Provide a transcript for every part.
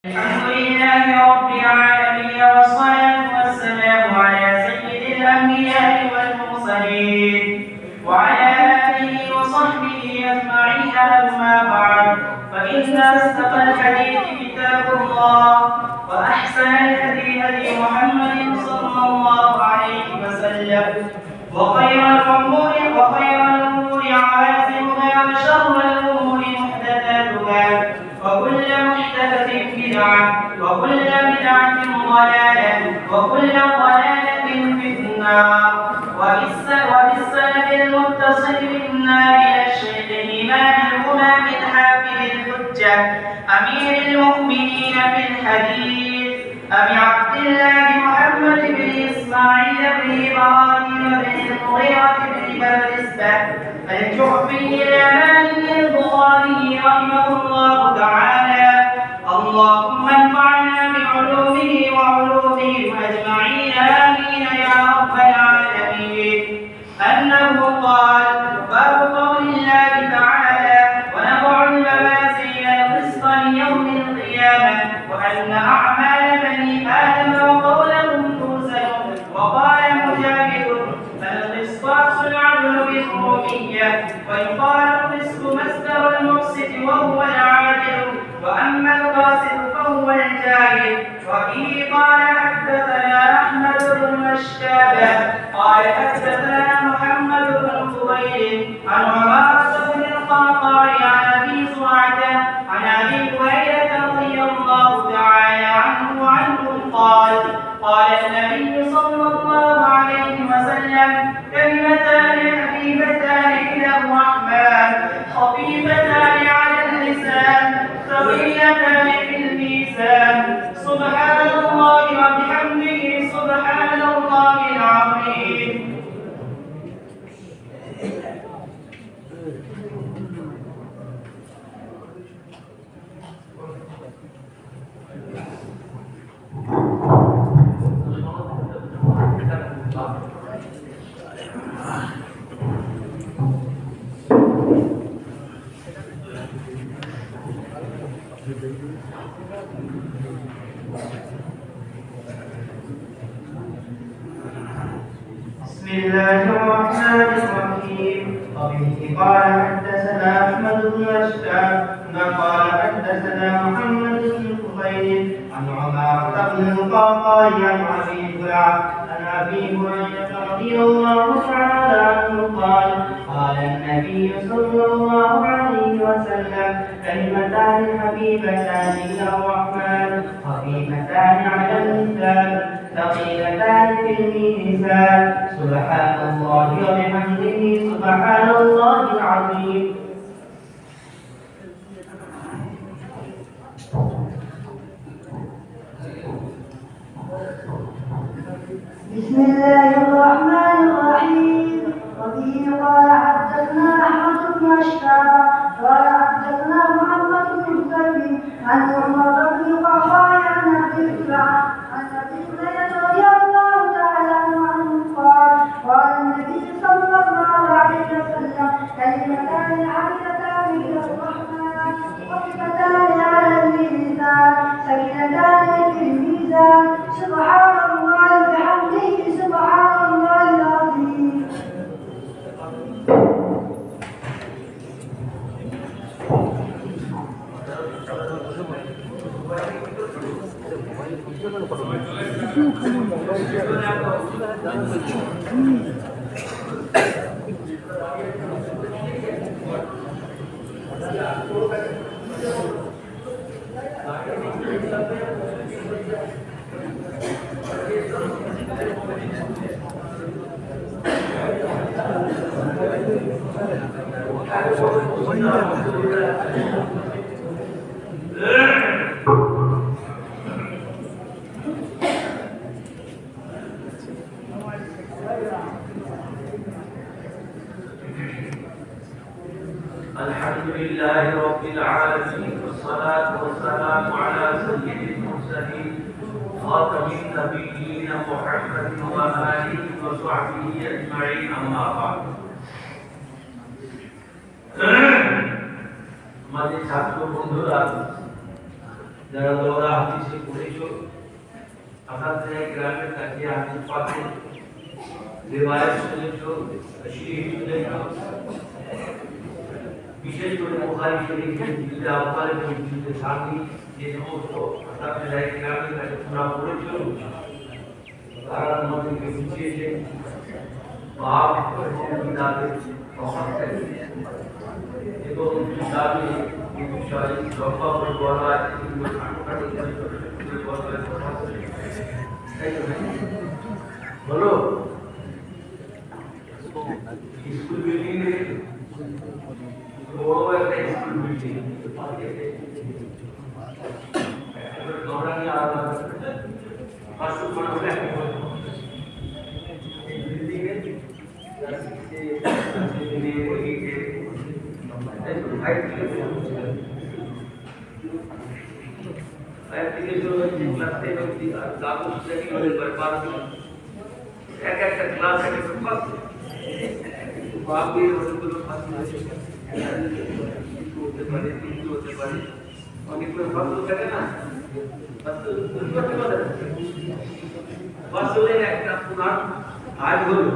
الحمد لله رب العالمين والصلاة والسلام على سيد الأنبياء والمرسلين وعلى آله وصحبه أجمعين. أما بعد، فإن أصدق الحديث كتاب الله، وأحسن الهدي هدي محمد صلى الله عليه وسلم، وخير الأمور عوازمها، وشر الأمور محدثاتها، وكل محدثة بدعة، وكل بدعة ضلالة، وكل ضلالة في النار. وبالسند المتصل منا إلى الشيخ الإمام الإمام الحافظ الحجة أمير المؤمنين في الحديث أبي عبد الله محمد بن إسماعيل بن إبراهيم بن المغيرة بن بردسبة الجعفي اليماني البخاري رحمه الله تعالى. اللهم انفعنا بعلومه وعلومهم أجمعين، آمين يا رب العالمين. أنه قال: باب قول الله تعالى: ونضع الموازين القسط ليوم القيامة وأن أعمال بني آدم وقولهم توزن. وقال مجاهد: القسطاس العدل بالرومية، ويقال القسط مصدر المقسط وهو العادل، وأما القاسط فهو الجاهل. وفيه قال: حدثنا أحمد بن مشتابة قال حدثنا محمد بن فضيل عن عمارة بن القعقاع عن أبي زرعة عن أبي هريرة رضي الله تعالى عنه قال: قال النبي صلى الله عليه وسلم: كلمتان حبيبتان إلى الرحمن، خفيفتان على اللسان، ثقيلتان في الميزان، سبحان الله وبحمده، سبحان الله العظيم. بسم الله الرحمن الرحيم. وبه قال حدثنا أحمد بن أشعث قال حدثنا محمد بن فضيل عن عمارة بن القعقاع عن أبي زرعة عن أبي هريرة رضي الله تعالى عنه قال: قال النبي صلى الله عليه وسلم: كلمتان حبيبتان إلى الرحمن، خفيفتان على اللسان، ثقيلتان في الميزان، سبحان الله وبحمده، سبحان الله العظيم. بسم الله الرحمن الرحيم. وفيه قال حدثنا أحمد بن أشعث قال حدثنا محمد بن فضيل عن عمر بن القعقاع عن أبي زرعة عن أبي هريرة رضي الله تعالى عنه قال: قال النبي صلى الله عليه وسلم: كلمتان حبيبتان إلى الرحمن، خفيفتان على اللسان، ثقيلتان في الميزان، سبحان الله وبحمده، سبحان الله العظيم. الحمد لله رب العالمين، والصلاة والسلام على سيد المرسلين خاتم النبيين محمد وآله وصحبه أجمعين. أما بعد، আমাদের ছাত্র বন্ধুরা যারা দৌড়া হাদিসে পড়েছো আপনাদের গ্রামের কাছে হাদিস পাঠে রিওয়ায়াত শুনেছো তশরীহ শুনেছো বিশেষ করে বুখারী শরীফের জিলদে আউয়াল এবং জিলদে সানি যে সমস্ত আপনাদের গ্রামের কাছে তোমরা পড়েছো তার মধ্যে বুঝিয়েছে বাপ কিতাবের প্রমাণ এবং কিতাবে বিষয়ে লম্বা করে বলা আছে বলো স্কুল বিল্ডিং বড় একটা স্কুল বিল্ডিং তোমরা নিয়ে আলাদা পাঁচশো মানুষ বিল্ডিং এক একটা ক্লাস হতে পারে হতে পারে অনেক থাকে না একটা পুরান আজ হলো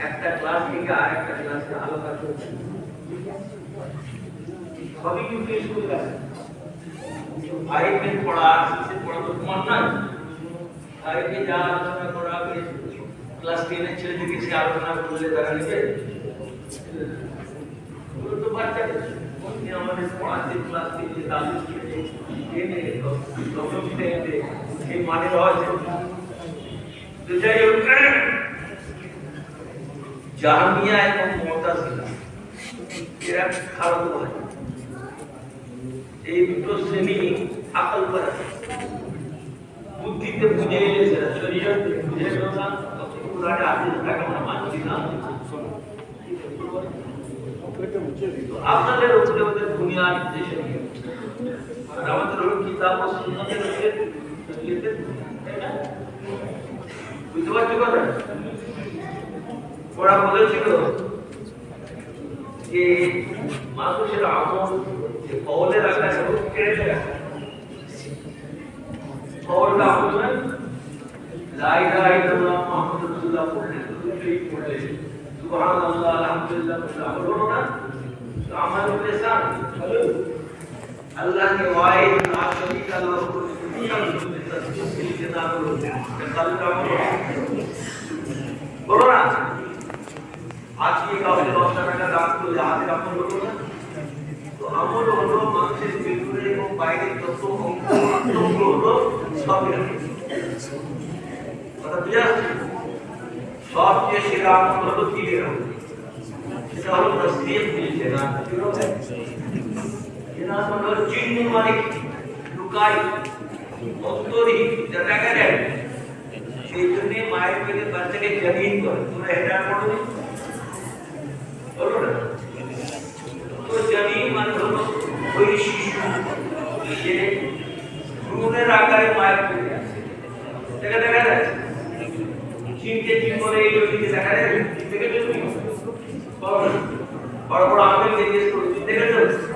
একটা ক্লাস থেকে আর একটা ক্লাসে আলাদা করছে সবই কিন্তু স্কুল আছে আইপে পড়া সিক্সে পড়া তো তোমার নয় আইপে যা আলোচনা করা হবে ক্লাস 10 এর ছেলে থেকে সে আলোচনা করলে তারা নেবে ওগুলো তো বাচ্চাদের আমাদের পড়াতে ক্লাস 3 তাদের এনে দশম শ্রেণীতে এই মানে রয়েছে তো যাই হোক জাহামিয়া এবং মুতাজিলা এরা খারাপ হয় এই দুটো শ্রেণী আকল করে বুদ্ধিতে বুঝে এসেছে শরীয়তে বুঝে না পুরাটা আদিস টাকা আমরা মানছি না আপনাদের উপরে ওদের দুনিয়া নির্দেশন আর আমাদের হলো কিতাব ও সুন্নতের উপরে লিখতে বুঝতে পারছো কথা ওরা বলেছিল যে মানুষের আমল যে কওলের আকাশে কেড়ে রাখে কওলটা আমল নয় লা ইলাহা ইল্লাল্লাহ মুহাম্মাদুর রাসূলুল্লাহ পড়লেন দুটোই পড়লেন সুবহানাল্লাহ আলহামদুলিল্লাহ আমল হলো না তো আমার লিসান হলো আল্লাহ के वाहिद ना शरीक अल्लाह को तस्बीह के नाम लो कल का बोलो ना आज की काफी रोशना का दाम तो यहाँ से আমল হলো না তো আমল হলো মানুষের ভিতরে এবং বাইরে যত অঙ্গ হলো সব কথা বুঝা সবচেয়ে সেরা আমল হলো কি সেটা হলো তসবিহ দিলে না এরা হলো চিহ্ন মানে লুকাই অন্তরি যেটা করে সেই জন্য মায়ের পেটে বাচ্চাকে জমিন করে তোমরা এটা পড়ো বলো না তো জমিন মানে হলো ওই শিশু যে ভ্রূণের আকারে মায়ের পেটে আছে দেখা যাচ্ছে চিনকে চিন বলে এই জমিকে দেখা যায় দেখে তুমি বড় বড় আঙুল দিয়ে করছি দেখে যাও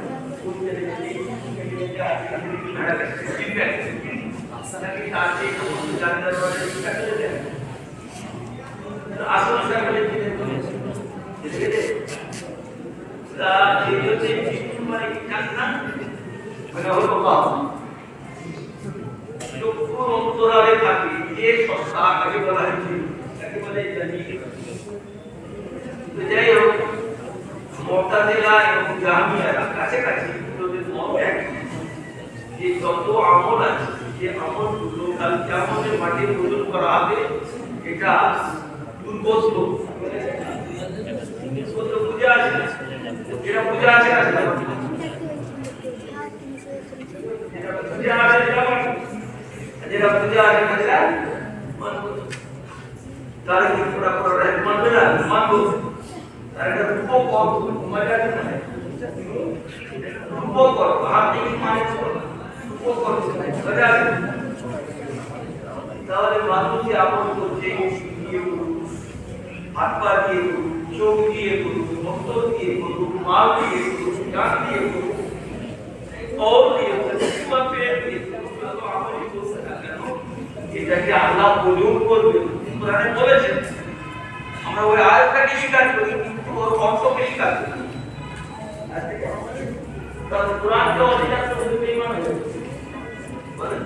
যাই হোক মুতাজিলা এবং জাহমিয়ারা কাছাকাছি যে যত আমল আছে যে আমলগুলো কাল কিয়ামতের মাঠে ওজন করা হবে এটা দুর্বস্ত বুঝা আছে এটা বুঝা আছে না যেটা বুঝা আছে না মানবো তার কি পুরা পুরা মানবে না মানবো তার একটা রূপক মজা আছে না রূপক হাতে মানে তাহলে মানুষই আমল করছে হাত পা দিয়ে করুক চোখ দিয়ে করুক অন্তর দিয়ে করুক মাল দিয়ে করুক জান দিয়ে করুক और ये এটা কি আল্লাহ কবুল করবে? কোরআনে বলেছে। আমরা ওই আয়াতটাকে স্বীকার করি কিন্তু ওর অর্থকে স্বীকার করি। কারণ কোরআনকে অস্বীকার করলে বেঈমান হয়ে যাবে। বলেন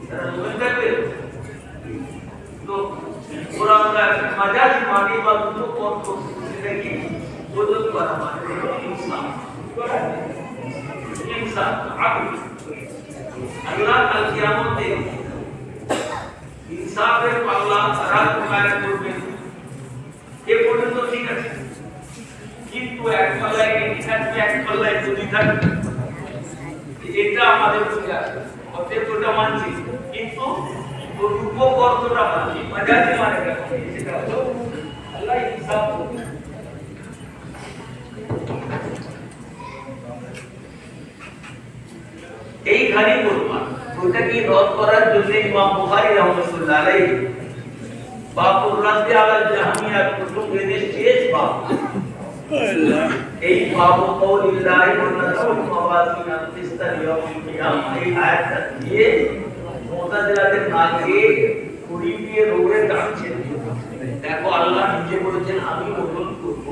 তারা মনে থাকবে তো কোরআন মাজাজি মানে বা দুটো অর্থ সেটা কি বদল করা মানে ইনসাফ ইনসাফ আদল। আল্লাহ কাল কিয়ামতে ইনসাফের পাল্লা রাত কায়েম করবেন। এ পর্যন্ত ঠিক আছে, কিন্তু এক পাল্লায় ঠিক থাকবে, এক পাল্লায় যদি থাকবে, এটা আমাদের বুঝে আসবে। অতএব ওটা মানছি, কিন্তু ওর উপকর্তটা মানছি। মাজাজি মানে সেটা হলো আল্লাহ ইনসাফ করবে। এইখানে বললাম ওটা কি রদ করার জন্য ইমাম বুখারী রাহমাতুল্লাহ আলাইহি বাবুর রাদ্দি আলা জাহমিয়া প্রথম এদের শেষ বাব। এই বাবু কওলিল্লাহি ওয়া নাযাউ মাওয়াজিনা কিসতাল ইয়াউমিল কিয়ামা, এই আয়াতটা দিয়ে মুতাজিলাদের নাকে কুড়ি দিয়ে রোগে টানছেন। দেখো আল্লাহ নিজে বলেছেন আমি ওজন করব,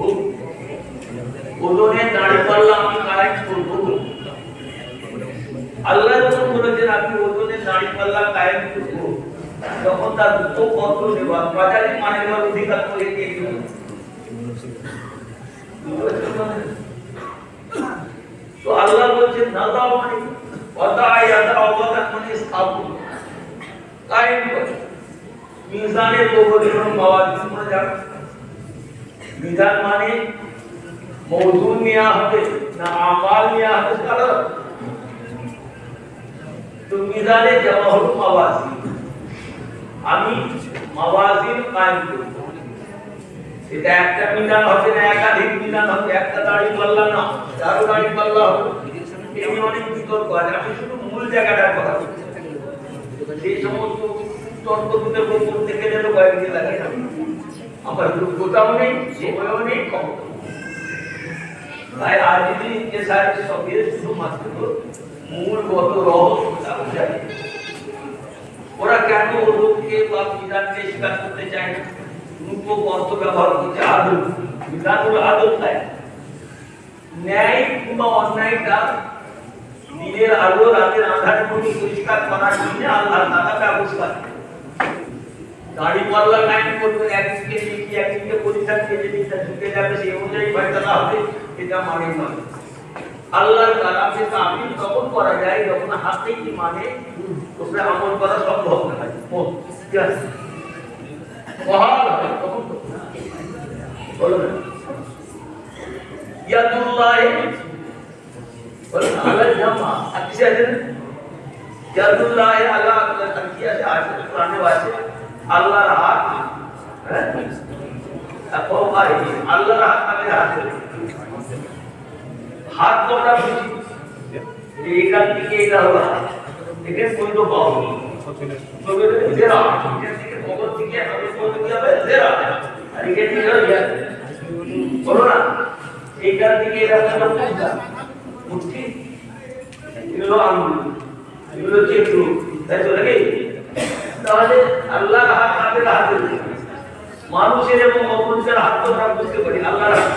ওজনের দাঁড়িপাল্লা আমি কায়েম করব। আল্লাহ যখন বলেছেন আপনি ওজনের দাঁড়িপাল্লা কায়েম করব, তখন তার দুটো পত্র দেওয়া বাজারে মানে দেওয়ার অধিকার করে কে দিল? তো আল্লাহ বলছেন নাযাও মানে ওয়াদায়াতা ওয়াদাত মানে স্থাপন কায়েম করে। মিজানের উপরে কোনো মাওয়াজিন না যাবে। মিজান মানে মওজুন নেওয়া হবে না আমাল নেওয়া হবে, কারণ তো মিজানে জমা হলো মাওয়াজিন। আমি মাওয়াজিন কায়েম করব। এটা একটা মিজান হবে না, একাধিক মিজান হবে, একটা দাড়ি পাল্লা না, চারো দাড়ি পাল্লা হবে। এই অনেক বিতর্ক আছে। আমি শুধু মূল জায়গাটার কথা বলছি। সেই সমস্ত তর্কদের উপর থেকে যেন কয়েকদিন লাগে না। আমার যোগ্যতাও নেই, সময়ও নেই, ক্ষমতা। তাই আজ যদি যে সাহেব সবে শুধুমাত্র মূলগত রহস্যটা বোঝায়। ওরা কেন ওদেরকে বা বিধানকে স্বীকার করতে চায় না? রূপক অর্থ ব্যবহার করছে আদল। বিধান হলো আদল। তাই ন্যায় কিংবা অন্যায়টা দিনের আলো রাতের আধারের মধ্যে পরিষ্কার করার জন্য আল্লাহ তাআলা ব্যবস্থা। দাড়ি পাল্লা কায়েম করবে, একদিকে লিখি একদিকে পরিষ্কার দিয়ে যেটা ঢুকে যাবে সেই অনুযায়ী ফয়সালা হবে, এটা মানে নয়। আল্লাহর কালামে তাবিল তখন করা যায় যখন হাকিকি মানে উপরে আমল করা সম্ভব না হয়। ঠিক আছে, মহাল হয় তখন বলুন ইয়াদুল্লাহ বলুন আলা জামা আকিসে আছে ইয়াদুল্লাহ আলা আকিসে আছে কোরআনে আছে আল্লাহর হাত। হ্যাঁ, আল্লাহর হাত আমাদের হাতে। হাত তোমরা বুঝি এখান থেকে এটা হলো এখানে কোন তো পাও জেরা এখান থেকে ভগত থেকে আমি কোন কি হবে জেরা আর এখান থেকে ইয়া বলো না এখান থেকে এটা হলো পূজা মুঠি এগুলো আঙ্গুল এগুলো চেটু তাই তো নাকি? তাহলে আল্লাহর হাত আমাদের হাতে। মানুষের এবং অপরিচিত হাত তো আমরা বুঝতে পারি, আল্লাহর হাত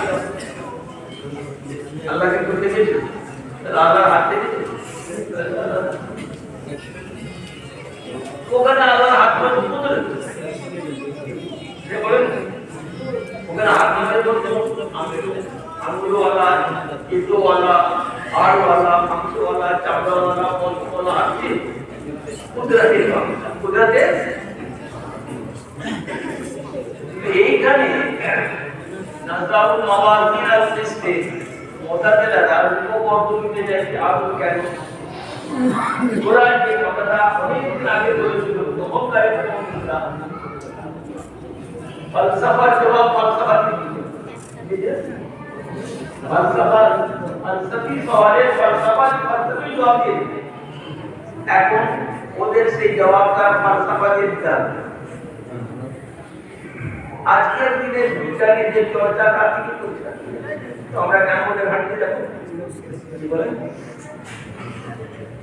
আল্লাহকে করতে গেছে আল্লাহর হাত থেকে ওখানে আল্লাহর হাত বলেন ওখানে হাত আঙ্গুলওয়ালা ইটোওয়ালা হাড়ওয়ালা মাংসওয়ালা চামড়াওয়ালা পঞ্চওয়ালা আছে কুদরতে। এইখানে নাযাউল মাওয়াজিন আল কিসতে মুতাজিলারা উপকর্ত নিতে চাইছে আদল কেন? কোরআন যে কথাটা অনেকদিন আগে বলেছিল তখন তাই ফলসফার জবাব ফলসফা দিয়েছে। ফলসফা ফলসফি সওয়ালের ফলসফি জবাব দিয়েছে। এখন ওদের সেই জবাবটা ফলসফা দিয়ে দিতে হবে। আজকের দিনে বিজ্ঞানের যে চর্চাটা কি করছে আমরা কেন ওদের ঘাটতে যাবো? কি বলেন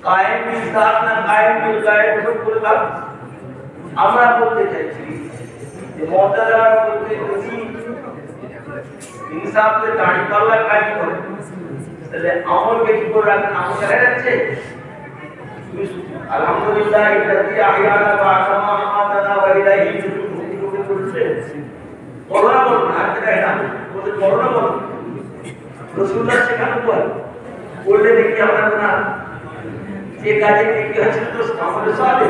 কায়েম বিল জাত না কায়েম বিল গায়েব করে লাভ আমরা বলতে চাইছি যে মর্যাদার মধ্যে যদি ইনসাফে দাঁড়ি পাল্লা কাজ করে তাহলে আমলকে কি করে রাখেন? আমল দেখা যাচ্ছে। আলহামদুলিল্লাহ ইল্লাযী আহইয়ানা ওয়া আকামা আমাতানা ওয়া ইলাইহি নুশুর করছে। করোনা বলো না, এটা এটা বলে করোনা বলো। রাসূলুল্লাহ শেখানো বললে দেখি আমরা না যে কাজে কি হচ্ছে তো আমলে সালে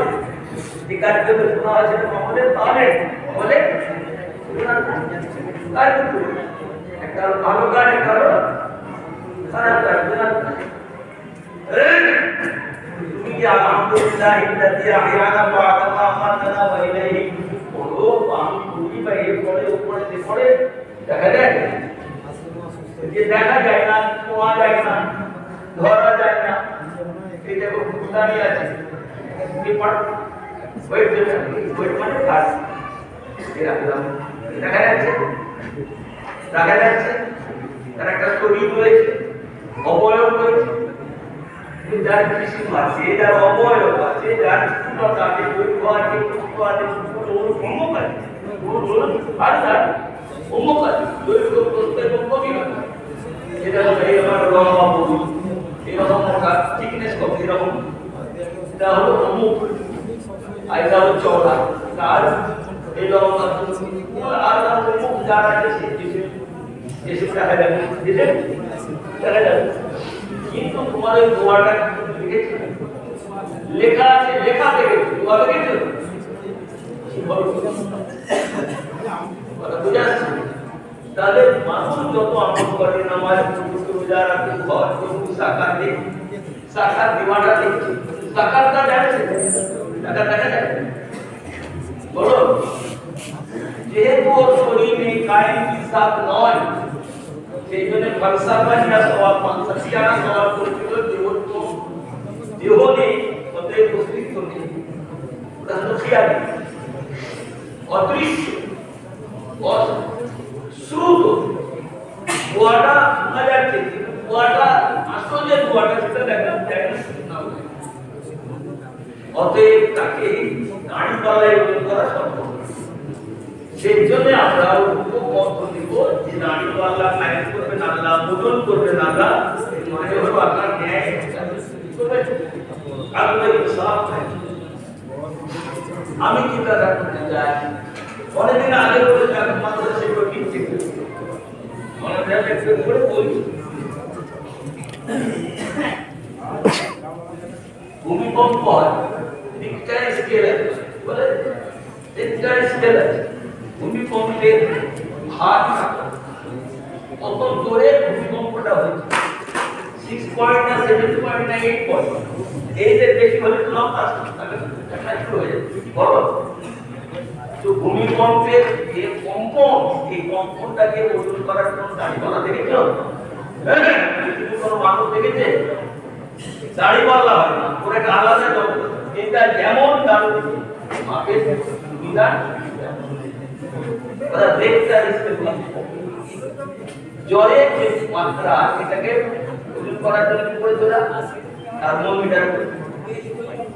যে কাজ করতে শোনা আছে আমলে তাহলে বলে আর একটা ভালো কাজ করো খারাপ কাজ না। তুমি কি আলহামদুলিল্লাহ ইল্লাযী আহইয়ানা ওয়া আকামা আমাতানা ওয়া ইলাইহি বলো আমি খুবই বাইরে পড়ে উপরে পড়ে দেখা যায় যে দেখা যায় না, কোয়া যায় না, ধরা যায় না। এই দেখো কুতানি আছে কি পড় ওয়েট মানে কাজ এরকম দেখা যাচ্ছে তার একটা শরীর রয়েছে, অবয়ব রয়েছে, যার কৃষি আছে, যার অবয়ব আছে, যার সুন্দরতা আছে, দৈর্ঘ্য আছে, সূক্ষ্ম আছে, অমুক আছে, অমুক আছে, দৈর্ঘ্য প্রস্থ এবং গভীরতা। এটা হলো এই আমার লম্বা বডি, এরকম মোটা থিকনেস কত এরকম, এটা হলো অমুক, আর এটা হলো চওড়া, আর এই লম্বা আর অমুক যার আছে এসে দেখা যাবে, দেখা যাবে। কিন্তু তোমার ওই দোয়াটা লিখেছে, লেখা আছে, লেখা দেখেছো, দোয়া দেখেছো, বুঝে আসছে। তাহলে মানুষ যত আমল করে, নামাজ রোজা রাখে, ঘর সাকার দেখে, সাকার দিওয়াটা দেখছে, সাকারটা যাচ্ছে, টাকা দেখা যায় বলো। যেহেতু ওর শরীরে কায়েম ইনসাফ নয়, সেই জন্য ফলসাফানিয়া সওয়াব মানসাফিয়ানা সওয়াব করেছিল। দেহ নেই, ওদের অস্তিত্ব নেই, ওটা হলো খিয়ালি, অদৃশ্য, শ্রুত। দোয়াটা শোনা যাচ্ছে, কিন্তু দোয়াটা আসল যে দোয়াটা সেটা দেখা না। অতএব তাকে দাঁড়ি পাল্লায় ওজন করা সম্ভব। সেই জন্য আমরা মন্ত্র দিব যে দাঁড়ি পাল্লা কায়েম করবেন আল্লাহ, ওজন করবেন আল্লাহ, মানে হলো আপনার ন্যায় আপনার ইনসাফ। আমি চিন্তা করতে চাই, অনেকদিন আগে বলে মাত্র সেগুলো কিনতে করে বলছি ভূমিকম্প হয়, রিক্টার স্কেল আছে, বলে রিক্টার স্কেল আছে, ভূমিকম্পের ভাগ কত জোরে ভূমিকম্পটা হয়েছে, 6 পয়েন্ট না 7 পয়েন্ট না 8 পয়েন্ট, এই যে বেশি হলে তো লম্বা হয়ে যাবে বড়। তো ভূমিকম্পের যে কম্পন, এই কম্পনটাকে ওজন করার জন্য দাঁড়িপাল্লা দেখেছো? কোনো মানুষ দেখেছে? দাঁড়িপাল্লা হয় না, ওর একটা আলাদা যন্ত্র, এটা যেমন দাঁড়িয়ে মাপের বিধান দেখতে জলের যে মাত্রা এটাকে ওজন করার জন্য কি করে তোলা? থার্মোমিটার।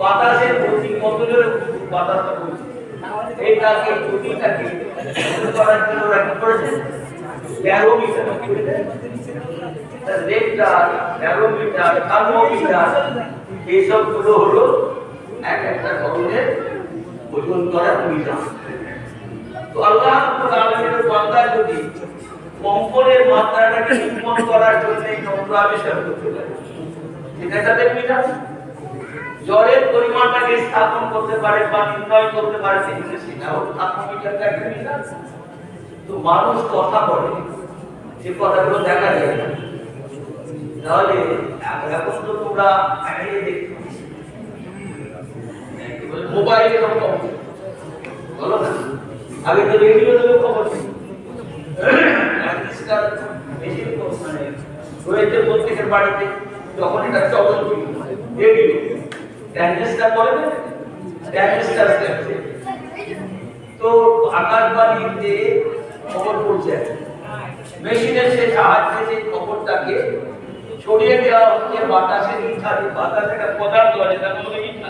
বাতাসের গতি কতজনের বাতাসটা বলছে, এইটাকে গতিটাকে ওজন করার জন্য ওরা কি করেছে? ব্যারোমিটার, রেক্টার, ব্যারোমিটার, থার্মোমিটার, এইসব গুলো হলো এক একটা ধরনের ওজন করার বিধান। তো আল্লাহ রাব্বুল আলামিনের বান্দা যদি কম্পনের মাত্রাটাকে নির্ণয় করার জন্য এই যন্ত্র আবিষ্কার করতে পারে, এটা তাদের বিধান। জলের পরিমাণটাকে স্থাপন করতে পারে বা নির্ণয় করতে পারে, সেটাও থার্মোমিটারটা একটা বিধান। তো মানুষ কথা বলে, যে কথাগুলো দেখা যায় না, তাহলে এখন তো তোমরা দেখতে মোবাইলে খবর বলো না, আগে তো রেডিও থেকে খবর মেশিন মানে রয়েছে প্রত্যেকের বাড়িতে, যখন এটা চলন রেডিও ট্রানজিস্টার বলে না, ট্রানজিস্টার তো আকাশবাণীতে খবর পৌঁছে মেশিনের সে সাহায্যে সেই খবরটাকে ছড়িয়ে দেওয়া হচ্ছে বাতাসের ইচ্ছা। বাতাস একটা পদার্থ আছে, তার মধ্যে ইচ্ছা